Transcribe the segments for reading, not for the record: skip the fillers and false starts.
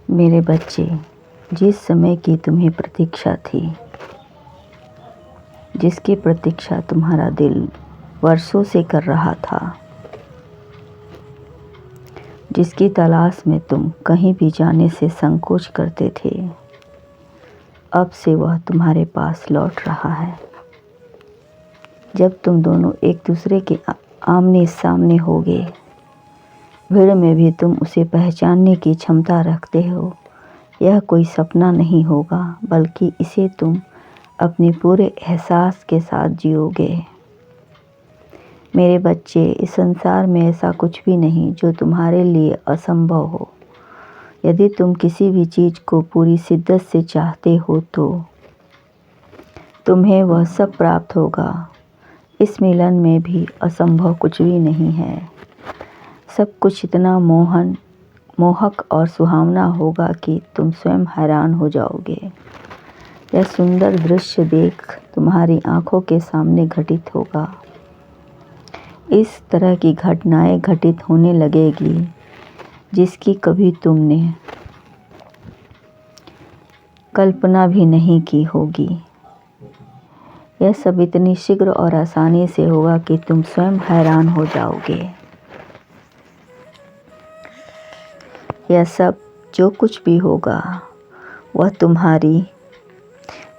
मेरे बच्चे, जिस समय की तुम्हें प्रतीक्षा थी, जिसकी प्रतीक्षा तुम्हारा दिल वर्षों से कर रहा था, जिसकी तलाश में तुम कहीं भी जाने से संकोच करते थे, अब से वह तुम्हारे पास लौट रहा है। जब तुम दोनों एक दूसरे के आमने सामने होगे, भीड़ में भी तुम उसे पहचानने की क्षमता रखते हो। यह कोई सपना नहीं होगा, बल्कि इसे तुम अपने पूरे एहसास के साथ जियोगे। मेरे बच्चे, इस संसार में ऐसा कुछ भी नहीं जो तुम्हारे लिए असंभव हो। यदि तुम किसी भी चीज़ को पूरी शिद्दत से चाहते हो तो तुम्हें वह सब प्राप्त होगा। इस मिलन में भी असंभव कुछ भी नहीं है। सब कुछ इतना मोहक और सुहावना होगा कि तुम स्वयं हैरान हो जाओगे। यह सुंदर दृश्य देख तुम्हारी आंखों के सामने घटित होगा। इस तरह की घटनाएं घटित होने लगेगी जिसकी कभी तुमने कल्पना भी नहीं की होगी। यह सब इतनी शीघ्र और आसानी से होगा कि तुम स्वयं हैरान हो जाओगे। यह सब जो कुछ भी होगा वह तुम्हारी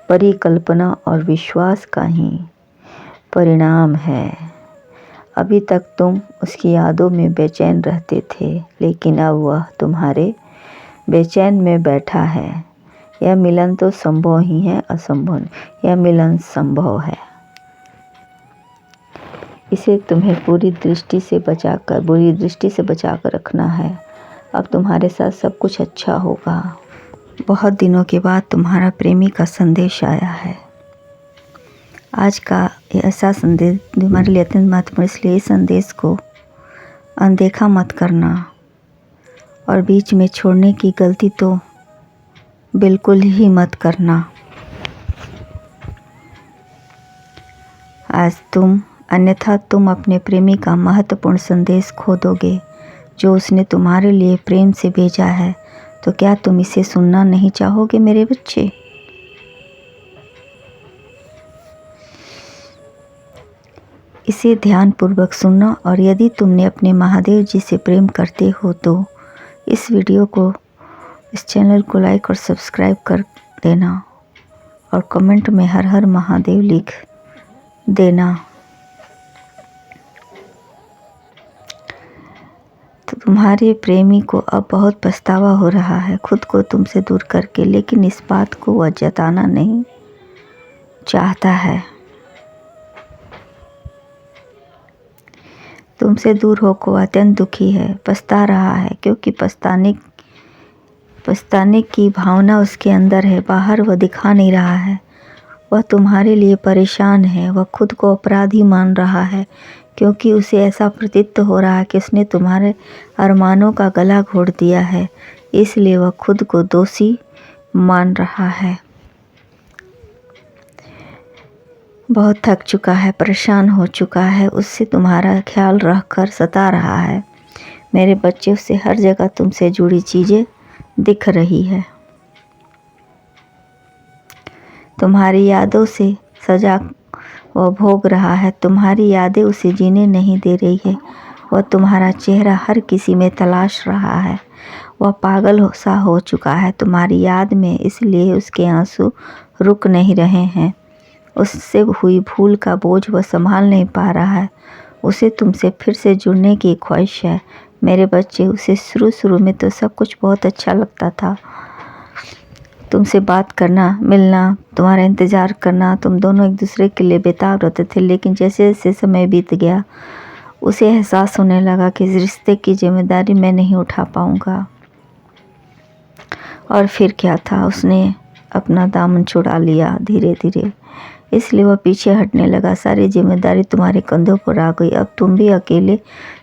परिकल्पना और विश्वास का ही परिणाम है। अभी तक तुम उसकी यादों में बेचैन रहते थे, लेकिन अब वह तुम्हारे बेचैन में बैठा है। यह मिलन तो संभव ही है, असंभव नहीं। यह मिलन संभव है। इसे तुम्हें बुरी दृष्टि से बचाकर रखना है। अब तुम्हारे साथ सब कुछ अच्छा होगा। बहुत दिनों के बाद तुम्हारा प्रेमी का संदेश आया है। आज का ये ऐसा संदेश जो हमारे लिए अत्यंत महत्वपूर्ण, इसलिए इस संदेश को अनदेखा मत करना और बीच में छोड़ने की गलती तो बिल्कुल ही मत करना। अन्यथा तुम अपने प्रेमी का महत्वपूर्ण संदेश खो दोगे जो उसने तुम्हारे लिए प्रेम से भेजा है। तो क्या तुम इसे सुनना नहीं चाहोगे मेरे बच्चे? इसे ध्यानपूर्वक सुनना, और यदि तुमने अपने महादेव जी से प्रेम करते हो तो इस वीडियो को, इस चैनल को लाइक और सब्सक्राइब कर देना और कमेंट में हर हर महादेव लिख देना। तो तुम्हारे प्रेमी को अब बहुत पछतावा हो रहा है खुद को तुमसे दूर करके, लेकिन इस बात को वह जताना नहीं चाहता है। तुमसे दूर होकर अत्यंत दुखी है, पछता रहा है, क्योंकि पछताने की भावना उसके अंदर है, बाहर वह दिखा नहीं रहा है। वह तुम्हारे लिए परेशान है। वह खुद को अपराधी मान रहा है, क्योंकि उसे ऐसा प्रतीत हो रहा है कि उसने तुम्हारे अरमानों का गला घोट दिया है। इसलिए वह खुद को दोषी मान रहा है। बहुत थक चुका है, परेशान हो चुका है, उससे तुम्हारा ख्याल रखकर सता रहा है। मेरे बच्चे, उसे हर जगह तुमसे जुड़ी चीज़ें दिख रही है। तुम्हारी यादों से सजा वह भोग रहा है। तुम्हारी यादें उसे जीने नहीं दे रही है। वह तुम्हारा चेहरा हर किसी में तलाश रहा है। वह पागल सा हो चुका है तुम्हारी याद में, इसलिए उसके आंसू रुक नहीं रहे हैं। उससे हुई भूल का बोझ वह संभाल नहीं पा रहा है। उसे तुमसे फिर से जुड़ने की ख्वाहिश है। मेरे बच्चे, उसे शुरू में तो सब कुछ बहुत अच्छा लगता था। तुमसे बात करना, मिलना, तुम्हारा इंतज़ार करना, तुम दोनों एक दूसरे के लिए बेताब रहते थे। लेकिन जैसे जैसे समय बीत गया, उसे एहसास होने लगा कि इस रिश्ते की जिम्मेदारी मैं नहीं उठा पाऊँगा। और फिर क्या था, उसने अपना दामन छुड़ा लिया धीरे धीरे। इसलिए वह पीछे हटने लगा। सारी जिम्मेदारी तुम्हारे कंधों पर आ गई। अब तुम भी अकेले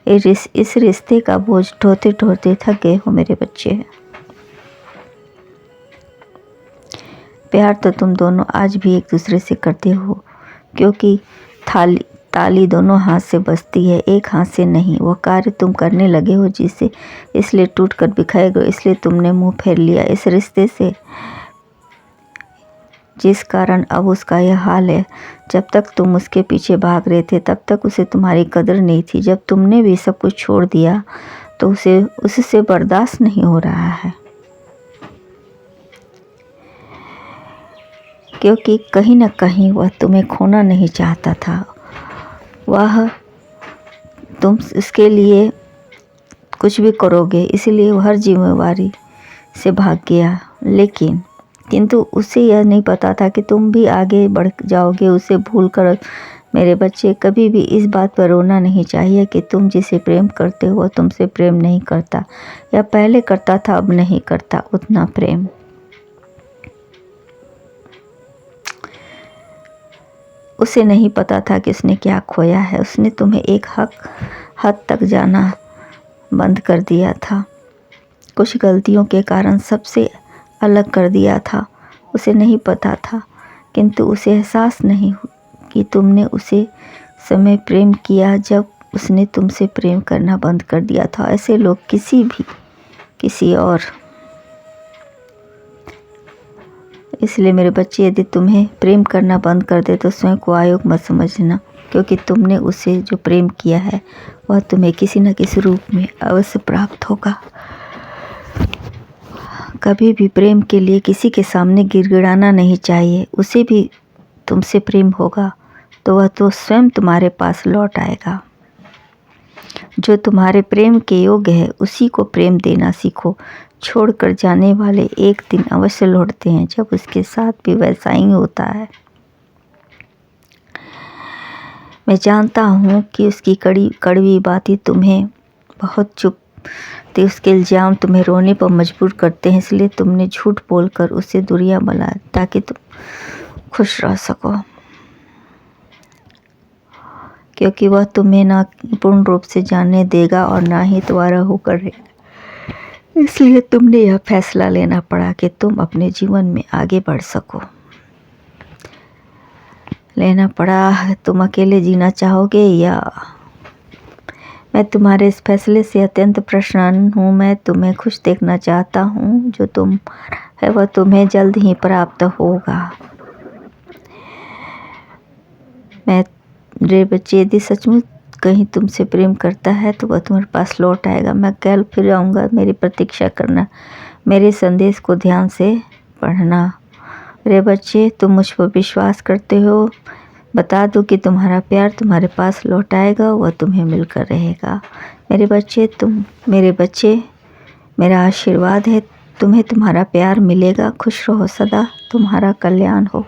इस रिश्ते का बोझ ढोते ढोते थक गए हो मेरे बच्चे। प्यार तो तुम दोनों आज भी एक दूसरे से करते हो, क्योंकि ताली दोनों हाथ से बजती है, एक हाथ से नहीं। वह कार्य तुम करने लगे हो जिसे इसलिए टूट कर बिखर गए, इसलिए तुमने मुंह फेर लिया इस रिश्ते से, जिस कारण अब उसका यह हाल है। जब तक तुम उसके पीछे भाग रहे थे तब तक उसे तुम्हारी कदर नहीं थी। जब तुमने भी सब कुछ छोड़ दिया तो उसे उससे बर्दाश्त नहीं हो रहा है, क्योंकि कहीं न कहीं वह तुम्हें खोना नहीं चाहता था। वह तुम इसके लिए कुछ भी करोगे इसलिए वह हर जिम्मेवारी से भाग गया। किंतु उसे यह नहीं पता था कि तुम भी आगे बढ़ जाओगे उसे भूल कर। मेरे बच्चे, कभी भी इस बात पर रोना नहीं चाहिए कि तुम जिसे प्रेम करते हो वह तुमसे प्रेम नहीं करता, या पहले करता था अब नहीं करता उतना प्रेम। उसे नहीं पता था कि उसने क्या खोया है। उसने तुम्हें एक हद तक जाना बंद कर दिया था, कुछ गलतियों के कारण सबसे अलग कर दिया था। उसे नहीं पता था, किंतु उसे एहसास नहीं कि तुमने उसे समय प्रेम किया जब उसने तुमसे प्रेम करना बंद कर दिया था। ऐसे लोग किसी और। इसलिए मेरे बच्चे, यदि तुम्हें प्रेम करना बंद कर दे तो स्वयं को आयोग मत समझना, क्योंकि तुमने उसे जो प्रेम किया है वह तुम्हें किसी न किसी रूप में अवश्य प्राप्त होगा। कभी भी प्रेम के लिए किसी के सामने गिड़गिड़ाना नहीं चाहिए। उसे भी तुमसे प्रेम होगा तो वह तो स्वयं तुम्हारे पास लौट आएगा। जो तुम्हारे प्रेम के योग्य है उसी को प्रेम देना सीखो। छोड़कर जाने वाले एक दिन अवश्य लौटते हैं, जब उसके साथ भी वैसा ही होता है। मैं जानता हूँ कि उसकी कड़वी बातें तुम्हें बहुत चुभती, उसके इल्ज़ाम तुम्हें रोने पर मजबूर करते हैं, इसलिए तुमने झूठ बोलकर उससे दूरियां बनाई ताकि तुम खुश रह सको, क्योंकि वह तुम्हें ना पूर्ण रूप से जानने देगा और ना ही तुम्हारा होकर रहेगा। इसलिए तुमने यह फैसला लेना पड़ा कि तुम अपने जीवन में आगे बढ़ सको। लेना पड़ा, तुम अकेले जीना चाहोगे या? मैं तुम्हारे इस फैसले से अत्यंत प्रसन्न हूँ। मैं तुम्हें खुश देखना चाहता हूँ। जो तुम है वह तुम्हें जल्द ही प्राप्त होगा। मेरे बच्चे, यदि सचमुच कहीं तुमसे प्रेम करता है तो वह तुम्हारे पास लौट आएगा। मैं कल फिर आऊँगा, मेरी प्रतीक्षा करना। मेरे संदेश को ध्यान से पढ़ना। मेरे बच्चे, तुम मुझ पर विश्वास करते हो। बता दो कि तुम्हारा प्यार तुम्हारे पास लौट आएगा, वह तुम्हें मिलकर रहेगा। मेरे बच्चे, मेरा आशीर्वाद है, तुम्हें तुम्हारा प्यार मिलेगा। खुश रहो, सदा तुम्हारा कल्याण हो।